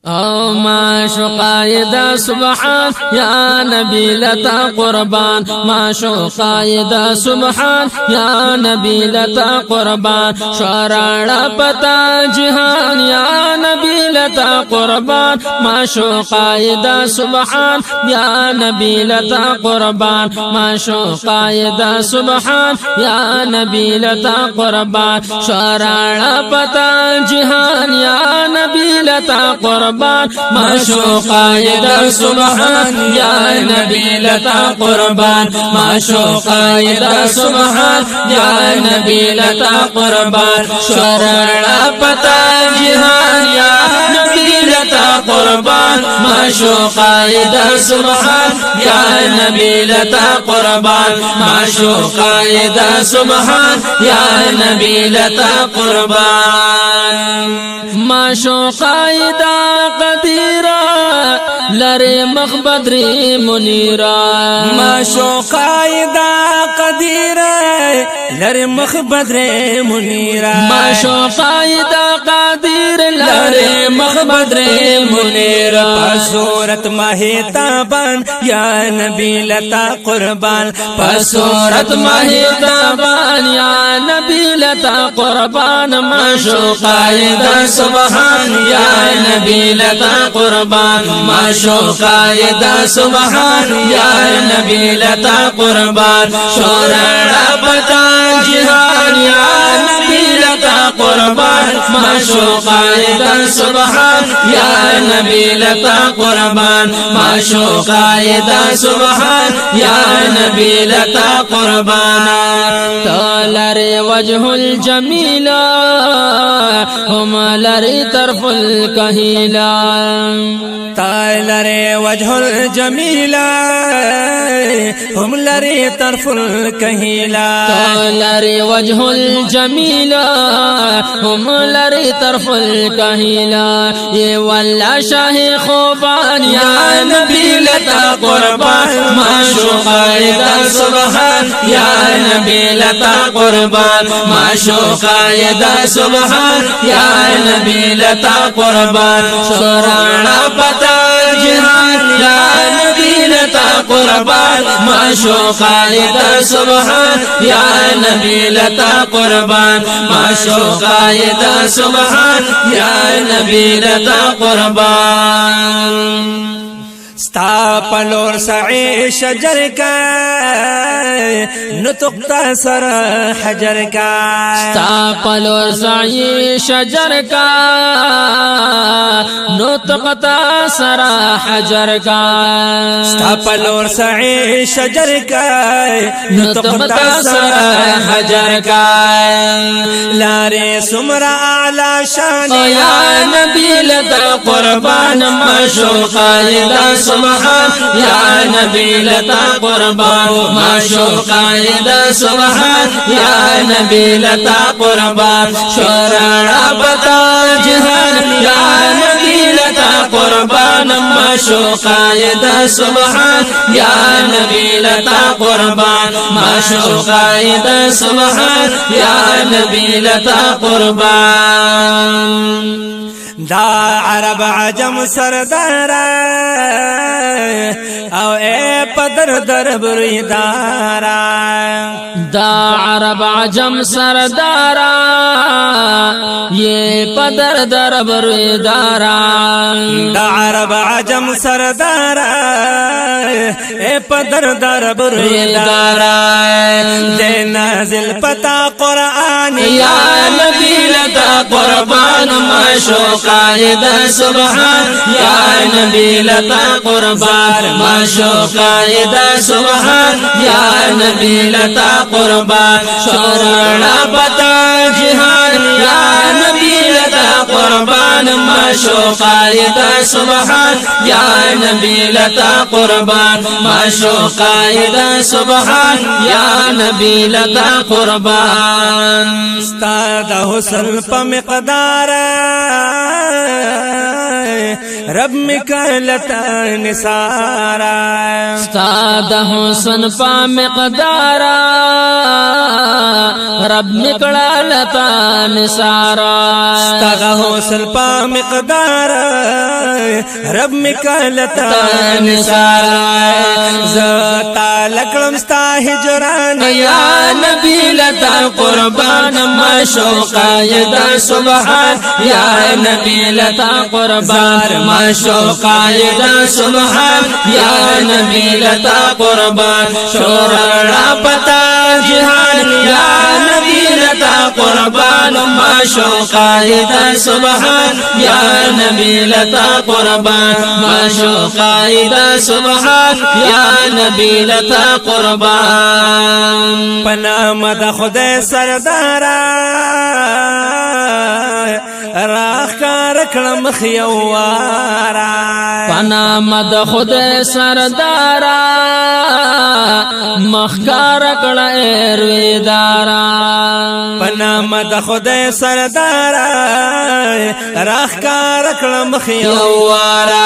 او ما شقايد سبحان يا نبي لتا قربان ما شقايد سبحان يا نبي لتا قربان شرارا پتا جهان يا نبي لتا قربان ما شقايد سبحان يا نبي لتا قربان ما شقايد سبحان يا نبي لتا قربان شرارا پتا جهان يا نبي لتا قربان معشوقايد سبحان يا نبي لتا قربان معشوقايد سبحان يا نبي لتا قربان شرع پتا جهان يا نبي لتا قربان معشوقايد سبحان يا نبي لتا قربان معشوقايد سبحان يا نبي لتا قربان معشوقايد قديرا لري مخبدري منيرا معشوقايد قديرا لري مخبدري منيرا معشوقايد قدير لري مخبدري منيرا صورت مهتابان يا نبي لتا قربان صورت مهتابان يا نبي لتا قربان معشوقايد سبحان يا نبي لتا قربان معشوقايد سبحان يا نبي لتا قربان شرع پتا جهان يا نبي لتا قربان معشوقايد سبحان يا نبي لتا قربان معشوقايد سبحان يا نبي لتا قربان تلري وجه الجميل هم لري طرف الكهيلا تلري وجه الجميل هم لري طرف الكهيلا تلري وجه الجميل هم لري طرف الكهيلا ये वल्ला शाही خوبان يا نبي لتا قربان معشوقايد سبحان يا نبي لتا قربان معشوقايد سبحان يا نبي لتا قربان شرعنا پتا جهان يا نبي لتا قربان معشوقايد سبحان يا نبي لتا قربان معشوقايد سبحان يا نبي لتا قربان ستا پلور سعی شجر کا نطقتا سر حجر کا ستا پلور سعی شجر کا نطقتا سر حجر کا ستا پلور سعی شجر کا نطقتا سر حجر کا لارے سمرا اعلی شان یا نبی لتا قربان معشوقايد سبحان يا نبي لتا قربان معشوقايد سبحان يا نبي لتا قربان شرع پتا جهان يا نبي لتا قربان معشوقايد سبحان يا نبي لتا قربان معشوقايد سبحان يا نبي لتا قربان دا عرب عجم سردارا او اے پدر در بریدارا دا عرب عجم سردارا یہ پدر در بریدارا دا عرب عجم سردارا اے پدر در بریدارا دے نازل پتا قرآن یا نبی لتا قربان معشوقايد سبحان يا نبي لتا قربان معشوقايد سبحان يا نبي لتا قربان شرع پتا جهان يا نبي لتا قربان معشوقايد سبحان يا نبي لتا قربان معشوقايد سبحان يا نبي لتا قربان استاد حسن په مقدار رب مکلتا نثارا استاد حسن پا مقدارا رب نکڑا لتا نثارا استاد حسن پا مقدارا رب مکالتا نثار زتا لکړم ستا هجران یا نبی لتا قربان ما شوقا سبحان یا نبی لتا قربان ما شوقا سبحان یا نبی لتا قربان شورا پتا جهان یا نبی لتا قربان ما شوقا سبحان یا نبی لتا قربان ما شوقا سبحان یا نبی لتا قربان پنام د خدای سردارا راخ کار کړم خيوارا پنام د خدای سردارا مخکار کړه رویدارا پنام د خدای سردارا راخ کار کړم خيوارا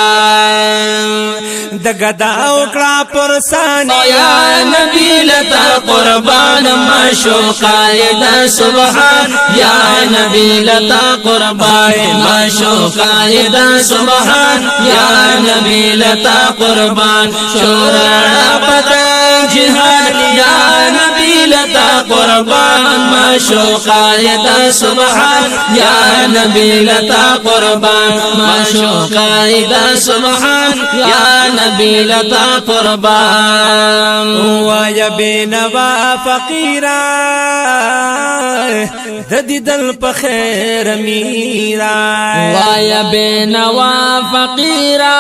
د غدا او کړه پرسان یا نبی لتا قربان ما شوقا سبحان یا نبی لتا قربان ما شوقا سبحان یا نبی لتا قربان شورا پتا جهان یا نبی لتا قربان ما شوقا سبحان یا نبی لتا قربان ما شوقا سبحان یا نبی لتا قربان ويا بنوا فقيرا ددي دل بخير ميرا ويا بنوا فقيرا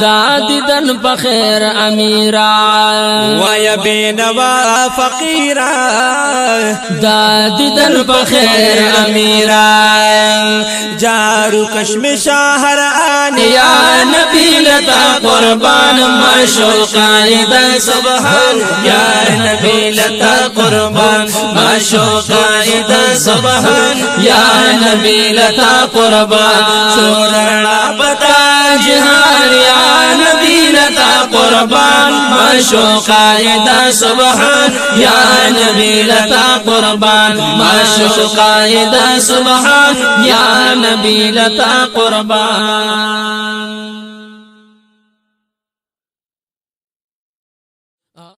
دادي دل بخير اميرا ويا بنوا فقيرا دادي دل بخير اميرا جارو کشم شاهر آني يا نبي لتا قربان ما شوقا سبحان يا نبي لتا قربان ما شوقا سبحان يا نبي لتا قربان شورا پتا جهان يا نبي لتا قربان ما شوقا سبحان يا نبي لتا قربان ما شوقا سبحان يا نبي لتا قربان